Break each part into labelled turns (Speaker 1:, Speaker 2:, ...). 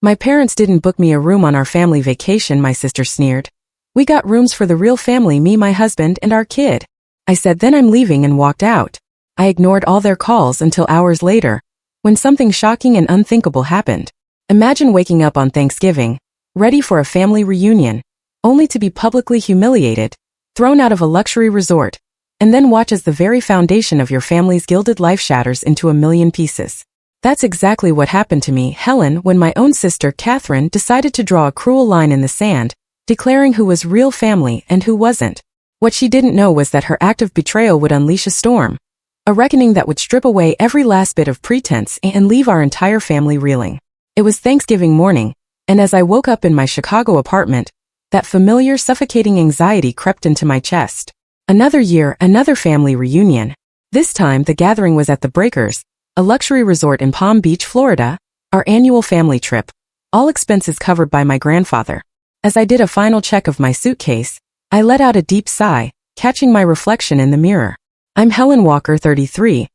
Speaker 1: My parents didn't book me a room on our family vacation, my sister sneered. We got rooms for the real family, me, my husband, and our kid. I said then I'm leaving and walked out. I ignored all their calls until hours later, when something shocking and unthinkable happened. Imagine waking up on Thanksgiving, ready for a family reunion, only to be publicly humiliated, thrown out of a luxury resort, and then watch as the very foundation of your family's gilded life shatters into a million pieces. That's exactly what happened to me, Helen, when my own sister, Catherine, decided to draw a cruel line in the sand, declaring who was real family and who wasn't. What she didn't know was that her act of betrayal would unleash a storm, a reckoning that would strip away every last bit of pretense and leave our entire family reeling. It was Thanksgiving morning, and as I woke up in my Chicago apartment, that familiar suffocating anxiety crept into my chest. Another year, another family reunion. This time the gathering was at the Breakers, a luxury resort in Palm Beach, Florida, our annual family trip, all expenses covered by my grandfather. As I did a final check of my suitcase, I let out a deep sigh, catching my reflection in the mirror. I'm Helen Walker, 33,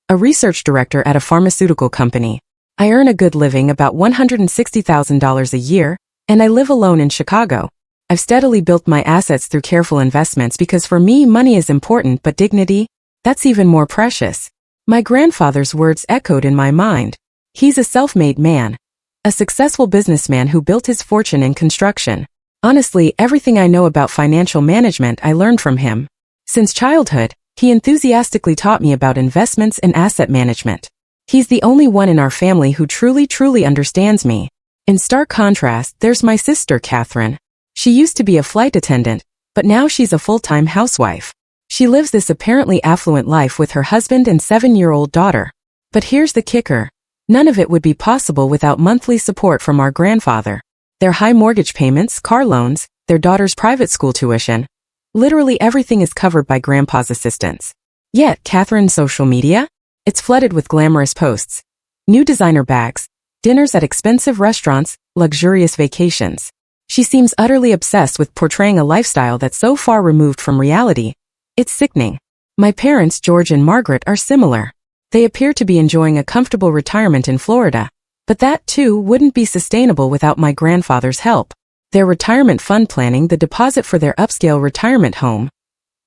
Speaker 1: a research director at a pharmaceutical company. I earn a good living, about $160,000 a year, and I live alone in Chicago. I've steadily built my assets through careful investments because for me money is important, but dignity, that's even more precious. My grandfather's words echoed in my mind. He's a self-made man, a successful businessman who built his fortune in construction. Honestly, everything I know about financial management I learned from him. Since childhood, he enthusiastically taught me about investments and asset management. He's the only one in our family who truly understands me. In stark contrast, there's my sister, Catherine. She used to be a flight attendant, but now she's a full-time housewife. She lives this apparently affluent life with her husband and 7-year-old daughter. But here's the kicker. None of it would be possible without monthly support from our grandfather. Their high mortgage payments, car loans, their daughter's private school tuition. Literally everything is covered by Grandpa's assistance. Yet, Catherine's social media? It's flooded with glamorous posts. New designer bags, dinners at expensive restaurants, luxurious vacations. She seems utterly obsessed with portraying a lifestyle that's so far removed from reality. It's sickening. My parents, George and Margaret, are similar. They appear to be enjoying a comfortable retirement in Florida. But that, too, wouldn't be sustainable without my grandfather's help. Their retirement fund planning, the deposit for their upscale retirement home.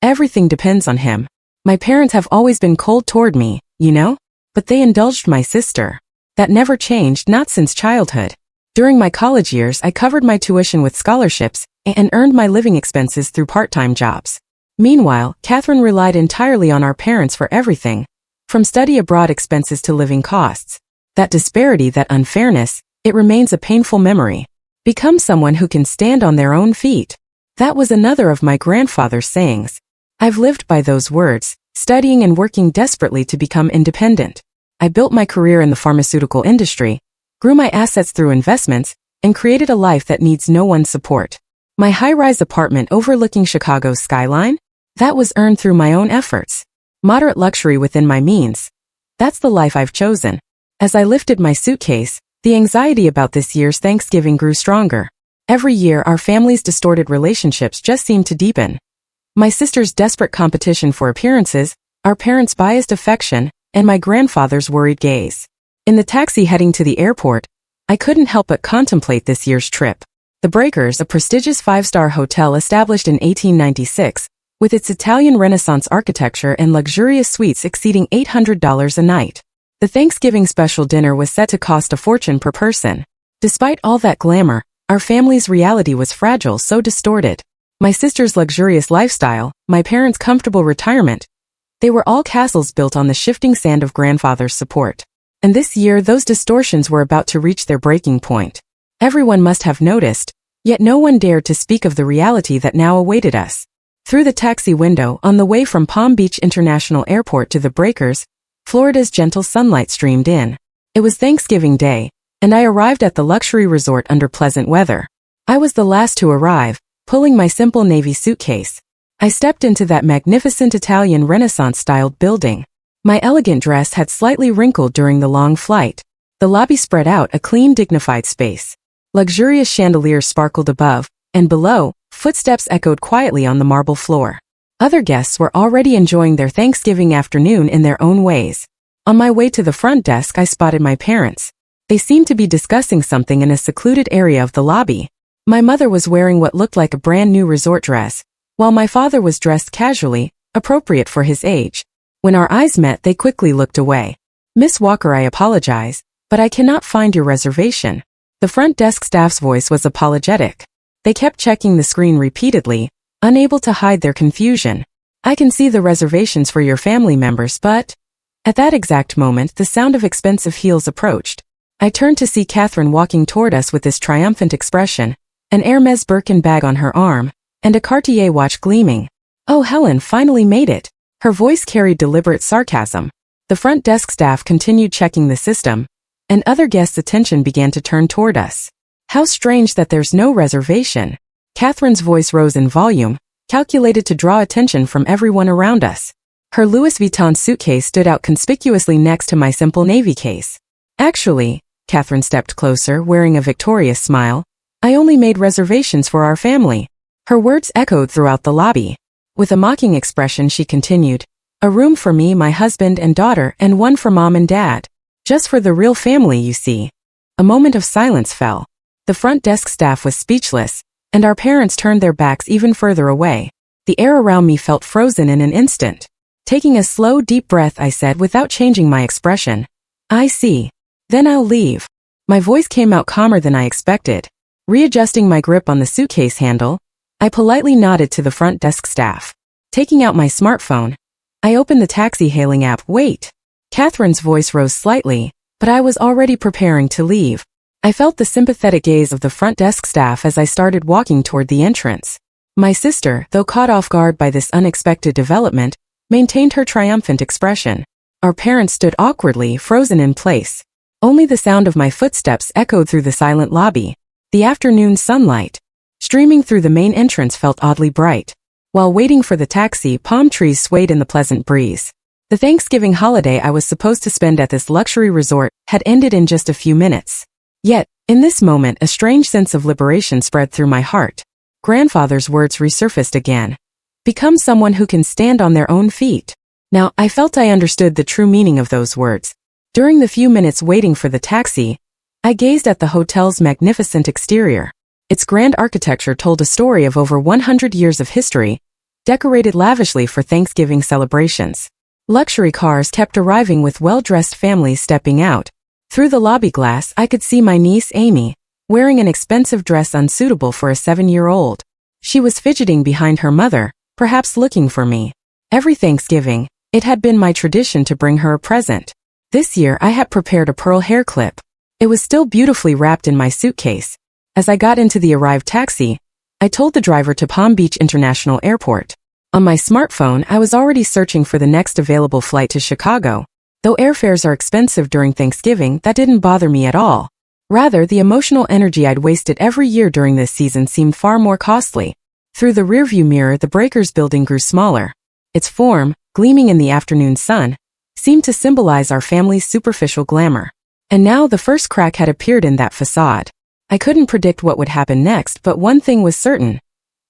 Speaker 1: Everything depends on him. My parents have always been cold toward me, you know? But they indulged my sister. That never changed, not since childhood. During my college years, I covered my tuition with scholarships and earned my living expenses through part-time jobs. Meanwhile, Catherine relied entirely on our parents for everything, from study abroad expenses to living costs. That disparity, that unfairness, it remains a painful memory. Become someone who can stand on their own feet. That was another of my grandfather's sayings. I've lived by those words, studying and working desperately to become independent. I built my career in the pharmaceutical industry, grew my assets through investments, and created a life that needs no one's support. My high-rise apartment overlooking Chicago's skyline? That was earned through my own efforts. Moderate luxury within my means. That's the life I've chosen. As I lifted my suitcase, the anxiety about this year's Thanksgiving grew stronger. Every year our family's distorted relationships just seemed to deepen. My sister's desperate competition for appearances, our parents' biased affection, and my grandfather's worried gaze. In the taxi heading to the airport, I couldn't help but contemplate this year's trip. The Breakers, a prestigious 5-star hotel established in 1896, with its Italian Renaissance architecture and luxurious suites exceeding $800 a night. The Thanksgiving special dinner was set to cost a fortune per person. Despite all that glamour, our family's reality was fragile, so distorted. My sister's luxurious lifestyle, my parents' comfortable retirement, they were all castles built on the shifting sand of grandfather's support. And this year those distortions were about to reach their breaking point. Everyone must have noticed, yet no one dared to speak of the reality that now awaited us. Through the taxi window, on the way from Palm Beach International Airport to the Breakers, Florida's gentle sunlight streamed in. It was Thanksgiving Day, and I arrived at the luxury resort under pleasant weather. I was the last to arrive, pulling my simple navy suitcase. I stepped into that magnificent Italian Renaissance-styled building. My elegant dress had slightly wrinkled during the long flight. The lobby spread out, a clean, dignified space. Luxurious chandeliers sparkled above, and below, footsteps echoed quietly on the marble floor. Other guests were already enjoying their Thanksgiving afternoon in their own ways. On my way to the front desk, I spotted my parents. They seemed to be discussing something in a secluded area of the lobby. My mother was wearing what looked like a brand new resort dress, while my father was dressed casually, appropriate for his age. When our eyes met, they quickly looked away. "Miss Walker, I apologize, but I cannot find your reservation." The front desk staff's voice was apologetic. They kept checking the screen repeatedly, unable to hide their confusion. "I can see the reservations for your family members, but..." At that exact moment, the sound of expensive heels approached. I turned to see Catherine walking toward us with this triumphant expression, an Hermes Birkin bag on her arm, and a Cartier watch gleaming. "Oh, Helen finally made it." Her voice carried deliberate sarcasm. The front desk staff continued checking the system, and other guests' attention began to turn toward us. "How strange that there's no reservation." Catherine's voice rose in volume, calculated to draw attention from everyone around us. Her Louis Vuitton suitcase stood out conspicuously next to my simple navy case. "Actually," Catherine stepped closer, wearing a victorious smile, "I only made reservations for our family." Her words echoed throughout the lobby. With a mocking expression, she continued, "A room for me, my husband and daughter, and one for mom and dad. Just for the real family, you see." A moment of silence fell. The front desk staff was speechless, and our parents turned their backs even further away. The air around me felt frozen in an instant. Taking a slow, deep breath, I said without changing my expression, "I see. Then I'll leave." My voice came out calmer than I expected. Readjusting my grip on the suitcase handle, I politely nodded to the front desk staff. Taking out my smartphone, I opened the taxi-hailing app. "Wait." Catherine's voice rose slightly, but I was already preparing to leave. I felt the sympathetic gaze of the front desk staff as I started walking toward the entrance. My sister, though caught off guard by this unexpected development, maintained her triumphant expression. Our parents stood awkwardly, frozen in place. Only the sound of my footsteps echoed through the silent lobby. The afternoon sunlight, streaming through the main entrance, felt oddly bright. While waiting for the taxi, palm trees swayed in the pleasant breeze. The Thanksgiving holiday I was supposed to spend at this luxury resort had ended in just a few minutes. Yet, in this moment, a strange sense of liberation spread through my heart. Grandfather's words resurfaced again. "Become someone who can stand on their own feet." Now, I felt I understood the true meaning of those words. During the few minutes waiting for the taxi, I gazed at the hotel's magnificent exterior. Its grand architecture told a story of over 100 years of history, decorated lavishly for Thanksgiving celebrations. Luxury cars kept arriving with well-dressed families stepping out. Through the lobby glass, I could see my niece Amy, wearing an expensive dress unsuitable for a 7-year-old. She was fidgeting behind her mother, perhaps looking for me. Every Thanksgiving, it had been my tradition to bring her a present. This year, I had prepared a pearl hair clip. It was still beautifully wrapped in my suitcase. As I got into the arrived taxi, I told the driver to Palm Beach International Airport. On my smartphone, I was already searching for the next available flight to Chicago. Though airfares are expensive during Thanksgiving, that didn't bother me at all. Rather, the emotional energy I'd wasted every year during this season seemed far more costly. Through the rearview mirror, the Breakers building grew smaller. Its form, gleaming in the afternoon sun, seemed to symbolize our family's superficial glamour. And now the first crack had appeared in that facade. I couldn't predict what would happen next, but one thing was certain.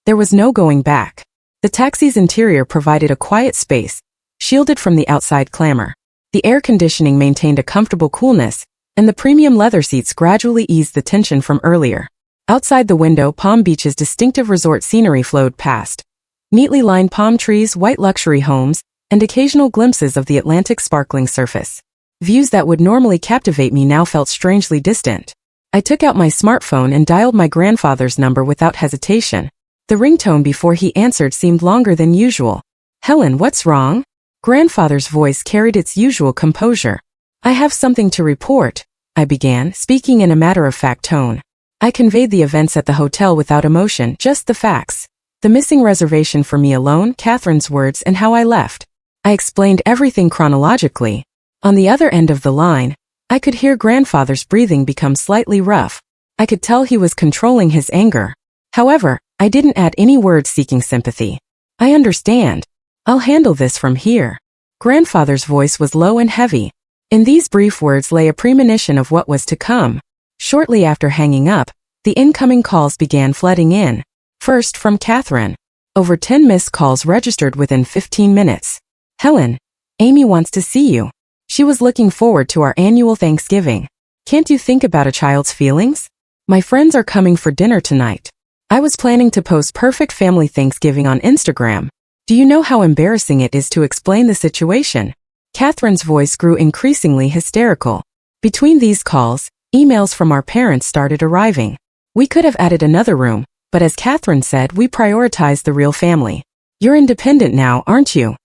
Speaker 1: There was no going back. The taxi's interior provided a quiet space, shielded from the outside clamor. The air conditioning maintained a comfortable coolness, and the premium leather seats gradually eased the tension from earlier. Outside the window, Palm Beach's distinctive resort scenery flowed past. Neatly lined palm trees, white luxury homes, and occasional glimpses of the Atlantic's sparkling surface. Views that would normally captivate me now felt strangely distant. I took out my smartphone and dialed my grandfather's number without hesitation. The ringtone before he answered seemed longer than usual. "Helen, what's wrong?" Grandfather's voice carried its usual composure. "I have something to report," I began, speaking in a matter-of-fact tone. I conveyed the events at the hotel without emotion, just the facts. The missing reservation for me alone, Catherine's words, and how I left. I explained everything chronologically. On the other end of the line, I could hear Grandfather's breathing become slightly rough. I could tell he was controlling his anger. However, I didn't add any words seeking sympathy. "I understand. I'll handle this from here." Grandfather's voice was low and heavy. In these brief words lay a premonition of what was to come. Shortly after hanging up, the incoming calls began flooding in. First from Catherine. Over 10 missed calls registered within 15 minutes. "Helen, Amy wants to see you. She was looking forward to our annual Thanksgiving." Can't you think about a child's feelings? My friends are coming for dinner tonight. I was planning to post perfect family Thanksgiving on Instagram. Do you know how embarrassing it is to explain the situation? Catherine's voice grew increasingly hysterical. Between these calls, emails from our parents started arriving. We could have added another room, but as Catherine said, we prioritized the real family. You're independent now, aren't you?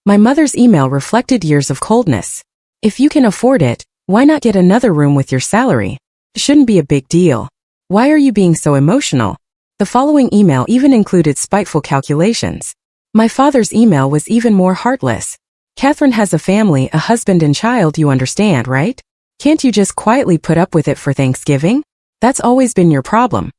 Speaker 1: My mother's email reflected years of coldness. If you can afford it, why not get another room with your salary? It shouldn't be a big deal. Why are you being so emotional? The following email even included spiteful calculations. My father's email was even more heartless. Catherine has a family, a husband and child, you understand, right? Can't you just quietly put up with it for Thanksgiving? That's always been your problem.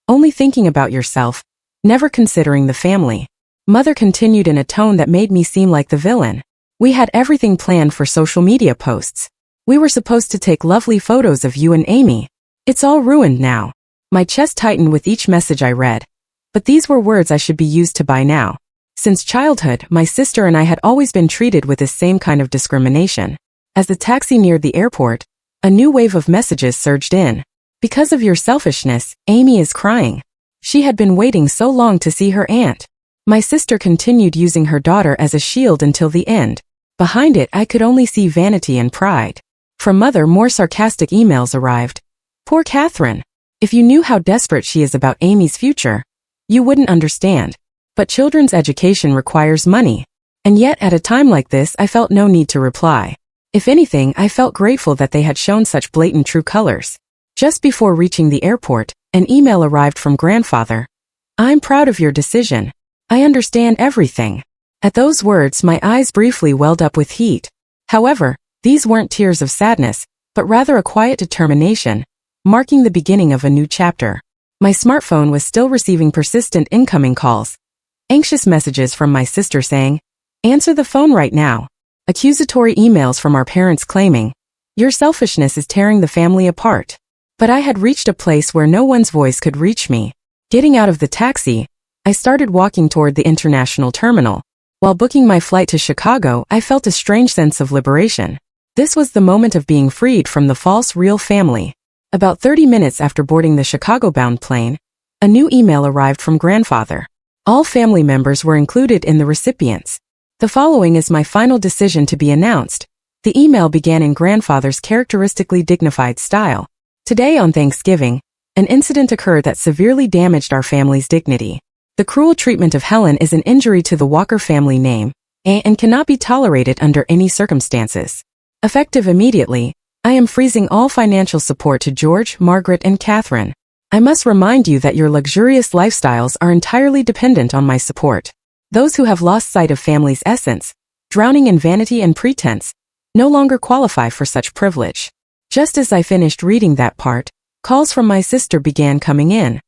Speaker 1: Only thinking about yourself, never considering the family. Mother continued in a tone that made me seem like the villain. We had everything planned for social media posts. We were supposed to take lovely photos of you and Amy. It's all ruined now. My chest tightened with each message I read. But these were words I should be used to by now. Since childhood, my sister and I had always been treated with this same kind of discrimination. As the taxi neared the airport, a new wave of messages surged in. Because of your selfishness, Amy is crying. She had been waiting so long to see her aunt. My sister continued using her daughter as a shield until the end. Behind it, I could only see vanity and pride. From Mother, more sarcastic emails arrived. Poor Catherine. If you knew how desperate she is about Amy's future, you wouldn't understand. But children's education requires money. And yet, at a time like this, I felt no need to reply. If anything, I felt grateful that they had shown such blatant true colors. Just before reaching the airport, an email arrived from Grandfather. I'm proud of your decision. I understand everything. At those words, my eyes briefly welled up with heat. However, these weren't tears of sadness, but rather a quiet determination, marking the beginning of a new chapter. My smartphone was still receiving persistent incoming calls. Anxious messages from my sister saying, "Answer the phone right now." Accusatory emails from our parents claiming, "Your selfishness is tearing the family apart." But I had reached a place where no one's voice could reach me. Getting out of the taxi, I started walking toward the international terminal. While booking my flight to Chicago, I felt a strange sense of liberation. This was the moment of being freed from the false real family. About 30 minutes after boarding the Chicago-bound plane, a new email arrived from Grandfather. All family members were included in the recipients. The following is my final decision to be announced. The email began in Grandfather's characteristically dignified style. Today on Thanksgiving, an incident occurred that severely damaged our family's dignity. The cruel treatment of Helen is an injury to the Walker family name and cannot be tolerated under any circumstances. Effective immediately, I am freezing all financial support to George, Margaret, and Catherine. I must remind you that your luxurious lifestyles are entirely dependent on my support. Those who have lost sight of family's essence, drowning in vanity and pretense, no longer qualify for such privilege. Just as I finished reading that part, calls from my sister began coming in.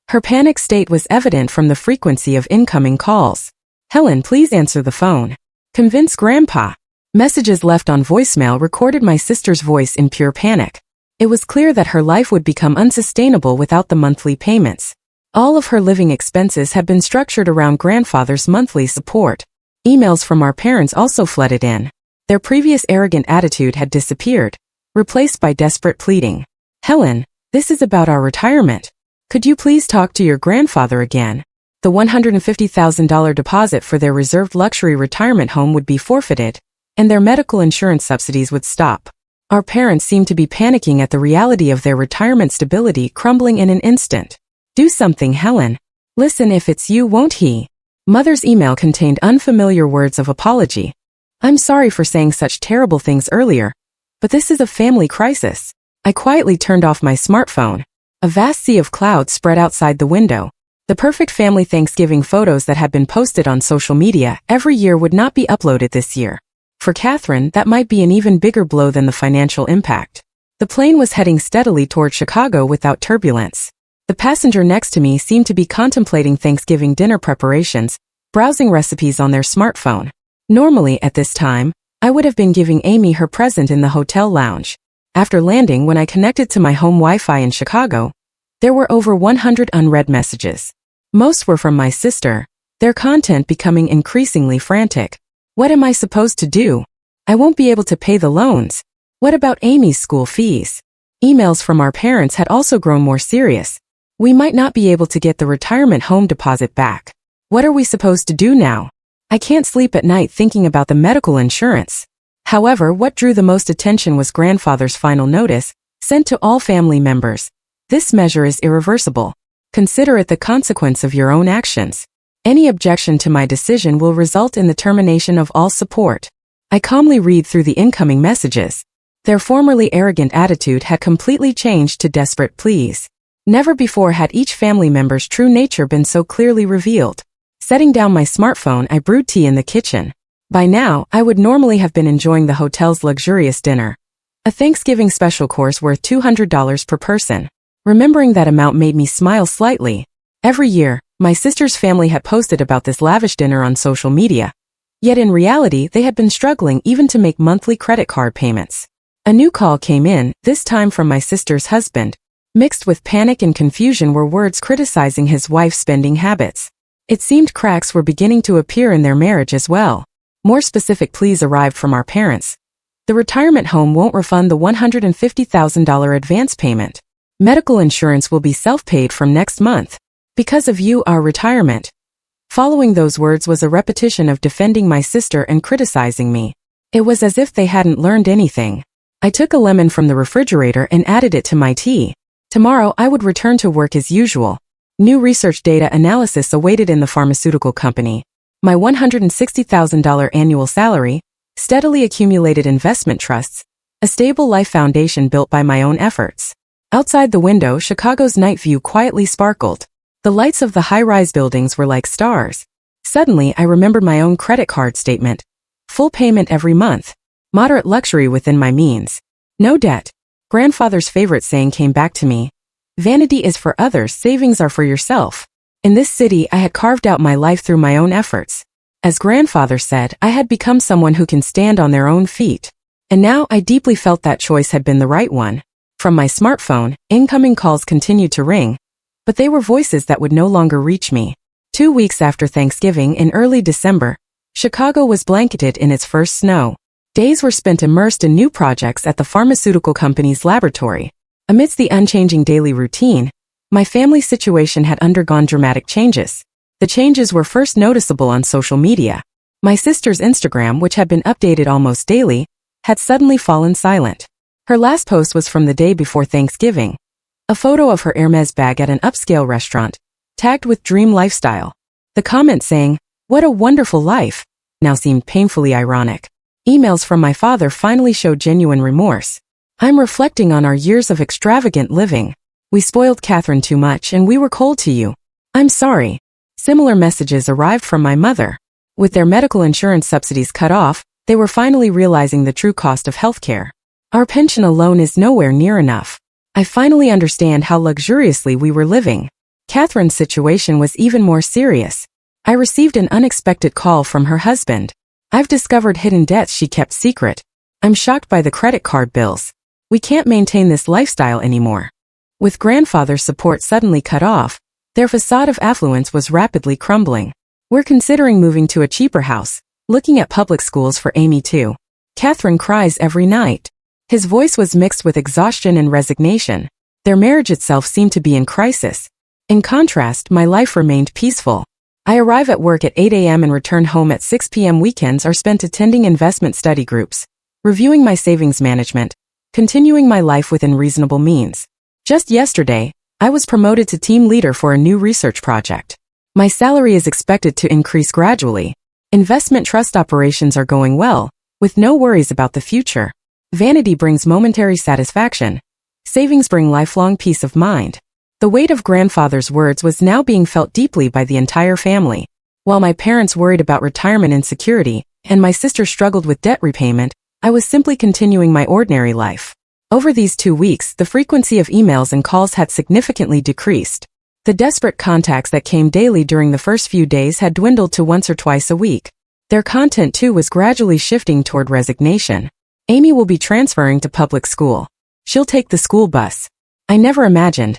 Speaker 1: Her panic state was evident from the frequency of incoming calls. "Helen, please answer the phone. Convince Grandpa." Messages left on voicemail recorded my sister's voice in pure panic. It was clear that her life would become unsustainable without the monthly payments. All of her living expenses had been structured around Grandfather's monthly support. Emails from our parents also flooded in. Their previous arrogant attitude had disappeared, replaced by desperate pleading. "Helen, this is about our retirement. Could you please talk to your grandfather again? The $150,000 deposit for their reserved luxury retirement home would be forfeited, and their medical insurance subsidies would stop." Our parents seemed to be panicking at the reality of their retirement stability crumbling in an instant. "Do something, Helen. Listen, if it's you, won't he?" Mother's email contained unfamiliar words of apology. "I'm sorry for saying such terrible things earlier, but this is a family crisis." I quietly turned off my smartphone. A vast sea of clouds spread outside the window. The perfect family Thanksgiving photos that had been posted on social media every year would not be uploaded this year. For Catherine, that might be an even bigger blow than the financial impact. The plane was heading steadily toward Chicago without turbulence. The passenger next to me seemed to be contemplating Thanksgiving dinner preparations, browsing recipes on their smartphone. Normally, at this time, I would have been giving Amy her present in the hotel lounge. After landing, when I connected to my home Wi-Fi in Chicago, there were over 100 unread messages. Most were from my sister, their content becoming increasingly frantic. What am I supposed to do? I won't be able to pay the loans. What about Amy's school fees? Emails from our parents had also grown more serious. We might not be able to get the retirement home deposit back. What are we supposed to do now? I can't sleep at night thinking about the medical insurance. However, what drew the most attention was grandfather's final notice, sent to all family members. This measure is irreversible. Consider it the consequence of your own actions. Any objection to my decision will result in the termination of all support. I calmly read through the incoming messages. Their formerly arrogant attitude had completely changed to desperate pleas. Never before had each family member's true nature been so clearly revealed. Setting down my smartphone, I brewed tea in the kitchen. By now, I would normally have been enjoying the hotel's luxurious dinner. A Thanksgiving special course worth $200 per person. Remembering that amount made me smile slightly. Every year, my sister's family had posted about this lavish dinner on social media. Yet in reality, they had been struggling even to make monthly credit card payments. A new call came in, this time from my sister's husband. Mixed with panic and confusion were words criticizing his wife's spending habits. It seemed cracks were beginning to appear in their marriage as well. More specific pleas arrived from our parents. The retirement home won't refund the $150,000 advance payment. Medical insurance will be self-paid from next month. Because of you, our retirement. Following those words was a repetition of defending my sister and criticizing me. It was as if they hadn't learned anything. I took a lemon from the refrigerator and added it to my tea. Tomorrow I would return to work as usual. New research data analysis awaited in the pharmaceutical company. My $160,000 annual salary, steadily accumulated investment trusts, a stable life foundation built by my own efforts. Outside the window, Chicago's night view quietly sparkled. The lights of the high-rise buildings were like stars. Suddenly, I remembered my own credit card statement. Full payment every month. Moderate luxury within my means. No debt. Grandfather's favorite saying came back to me. Vanity is for others, savings are for yourself. In this city, I had carved out my life through my own efforts. As grandfather said, I had become someone who can stand on their own feet. And now I deeply felt that choice had been the right one. From my smartphone, incoming calls continued to ring. But they were voices that would no longer reach me. 2 weeks after Thanksgiving in early December, Chicago was blanketed in its first snow. Days were spent immersed in new projects at the pharmaceutical company's laboratory. Amidst the unchanging daily routine, my family situation had undergone dramatic changes. The changes were first noticeable on social media. My sister's Instagram, which had been updated almost daily, had suddenly fallen silent. Her last post was from the day before Thanksgiving. A photo of her Hermes bag at an upscale restaurant, tagged with dream lifestyle. The comment saying, "What a wonderful life," now seemed painfully ironic. Emails from my father finally showed genuine remorse. "I'm reflecting on our years of extravagant living. We spoiled Catherine too much and we were cold to you. I'm sorry." Similar messages arrived from my mother. With their medical insurance subsidies cut off, they were finally realizing the true cost of healthcare. Our pension alone is nowhere near enough. I finally understand how luxuriously we were living. Catherine's situation was even more serious. I received an unexpected call from her husband. "I've discovered hidden debts she kept secret. I'm shocked by the credit card bills. We can't maintain this lifestyle anymore." With grandfather's support suddenly cut off, their facade of affluence was rapidly crumbling. "We're considering moving to a cheaper house, looking at public schools for Amy too. Catherine cries every night." His voice was mixed with exhaustion and resignation. Their marriage itself seemed to be in crisis. In contrast, my life remained peaceful. I arrive at work at 8 a.m. and return home at 6 p.m. Weekends are spent attending investment study groups, reviewing my savings management, continuing my life within reasonable means. Just yesterday, I was promoted to team leader for a new research project. My salary is expected to increase gradually. Investment trust operations are going well, with no worries about the future. Vanity brings momentary satisfaction. Savings bring lifelong peace of mind. The weight of grandfather's words was now being felt deeply by the entire family. While my parents worried about retirement insecurity, and my sister struggled with debt repayment, I was simply continuing my ordinary life. Over these 2 weeks, the frequency of emails and calls had significantly decreased. The desperate contacts that came daily during the first few days had dwindled to once or twice a week. Their content too was gradually shifting toward resignation. "Amy will be transferring to public school. She'll take the school bus." I never imagined.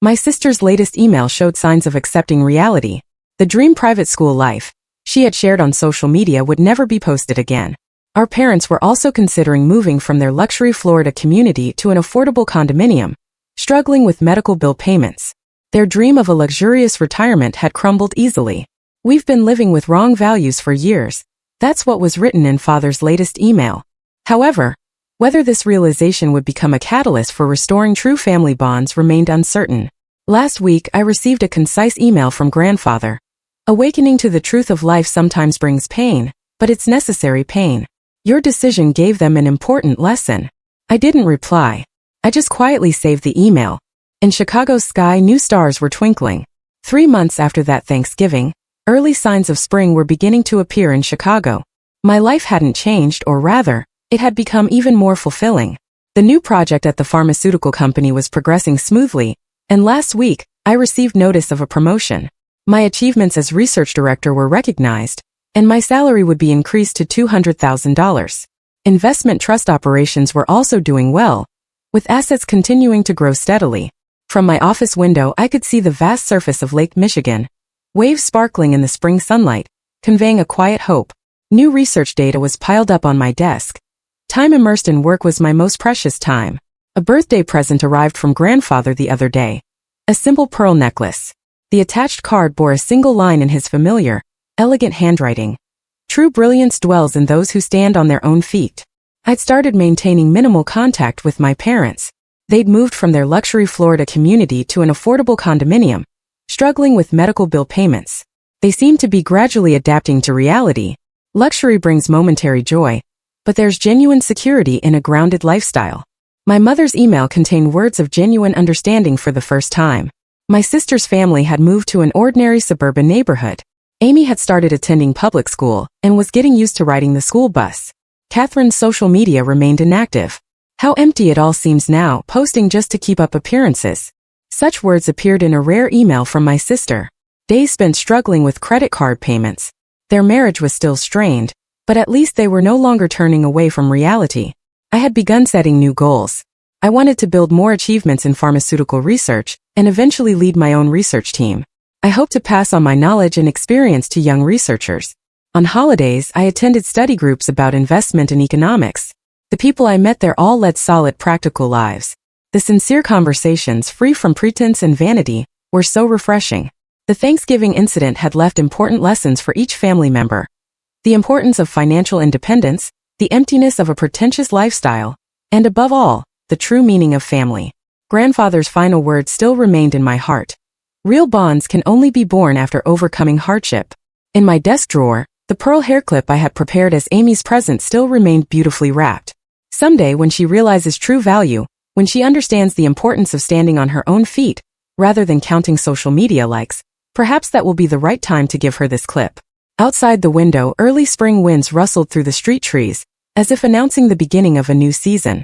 Speaker 1: My sister's latest email showed signs of accepting reality. The dream private school life she had shared on social media would never be posted again. Our parents were also considering moving from their luxury Florida community to an affordable condominium, struggling with medical bill payments. Their dream of a luxurious retirement had crumbled easily. We've been living with wrong values for years. That's what was written in Father's latest email. However, whether this realization would become a catalyst for restoring true family bonds remained uncertain. Last week, I received a concise email from Grandfather. Awakening to the truth of life sometimes brings pain, but it's necessary pain. Your decision gave them an important lesson. I didn't reply. I just quietly saved the email. In Chicago's sky, new stars were twinkling. 3 months after that Thanksgiving, early signs of spring were beginning to appear in Chicago. My life hadn't changed, or rather, it had become even more fulfilling. The new project at the pharmaceutical company was progressing smoothly, and last week, I received notice of a promotion. My achievements as research director were recognized, and my salary would be increased to $200,000. Investment trust operations were also doing well, with assets continuing to grow steadily. From my office window, I could see the vast surface of Lake Michigan, waves sparkling in the spring sunlight, conveying a quiet hope. New research data was piled up on my desk. Time immersed in work was my most precious time. A birthday present arrived from Grandfather the other day. A simple pearl necklace. The attached card bore a single line in his familiar, elegant handwriting. True brilliance dwells in those who stand on their own feet. I'd started maintaining minimal contact with my parents. They'd moved from their luxury Florida community to an affordable condominium, struggling with medical bill payments. They seemed to be gradually adapting to reality. Luxury brings momentary joy, but there's genuine security in a grounded lifestyle. My mother's email contained words of genuine understanding for the first time. My sister's family had moved to an ordinary suburban neighborhood. Amy had started attending public school and was getting used to riding the school bus. Catherine's social media remained inactive. How empty it all seems now, posting just to keep up appearances. Such words appeared in a rare email from my sister. Days spent struggling with credit card payments. Their marriage was still strained, but at least they were no longer turning away from reality. I had begun setting new goals. I wanted to build more achievements in pharmaceutical research and eventually lead my own research team. I hoped to pass on my knowledge and experience to young researchers. On holidays, I attended study groups about investment and economics. The people I met there all led solid, practical lives. The sincere conversations, free from pretense and vanity, were so refreshing. The Thanksgiving incident had left important lessons for each family member. The importance of financial independence, the emptiness of a pretentious lifestyle, and above all, the true meaning of family. Grandfather's final words still remained in my heart. Real bonds can only be born after overcoming hardship. In my desk drawer, the pearl hair clip I had prepared as Amy's present still remained beautifully wrapped. Someday, when she realizes true value, when she understands the importance of standing on her own feet, rather than counting social media likes, perhaps that will be the right time to give her this clip. Outside the window, early spring winds rustled through the street trees, as if announcing the beginning of a new season.